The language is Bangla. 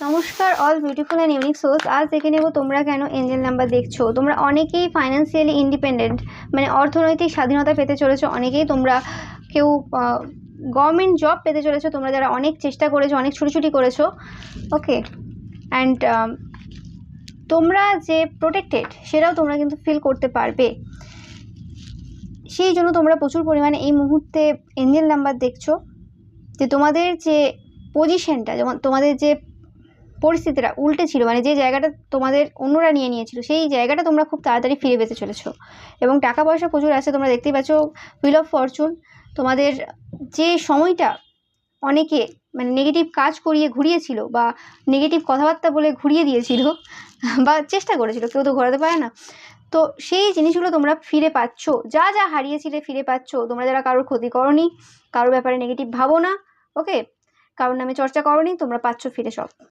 নমস্কার all beautiful and unique source. আজ দেখে নেব তোমরা কেন এঞ্জেল নাম্বার দেখছো। তোমরা অনেকেই ফাইন্যান্সিয়ালি ইন্ডিপেন্ডেন্ট মানে অর্থনৈতিক স্বাধীনতা পেতে চলেছো। অনেকেই তোমরা কেউ গভর্নমেন্ট জব পেতে চলেছো, তোমরা যারা অনেক চেষ্টা করেছো, অনেক ছুটি করেছো। ওকে, অ্যান্ড তোমরা যে প্রোটেক্টেড সেটাও তোমরা কিন্তু ফিল করতে পারবে। সেই জন্য তোমরা প্রচুর পরিমাণে এই মুহূর্তে এঞ্জেল নাম্বার দেখছো। যে তোমাদের যে পজিশনটা, যেমন তোমাদের যে পরিস্থিতিটা উল্টে ছিল, মানে যে জায়গাটা তোমাদের অন্যরা নিয়ে নিয়েছিল, সেই জায়গাটা তোমরা খুব তাড়াতাড়ি ফিরে পেতে চলেছো। এবং টাকা পয়সা প্রচুর আছে। তোমরা দেখতেই পাচ্ছ হুইল অফ ফরচুন। তোমাদের যে সময়টা অনেকে মানে নেগেটিভ কাজ করিয়ে ঘুরিয়েছিল বা নেগেটিভ কথাবার্তা বলে ঘুরিয়ে দিয়েছিল বা চেষ্টা করেছিল, কেউ তো ঘোরাতে পারে না, তো সেই জিনিসগুলো তোমরা ফিরে পাচ্ছ। যা যা হারিয়েছিলে ফিরে পাচ্ছ। তোমরা যারা কারোর ক্ষতি করনি, কারোর ব্যাপারে নেগেটিভ ভাবো না, ওকে, কারোর নামে চর্চা করনি, তোমরা পাচ্ছ ফিরে সব।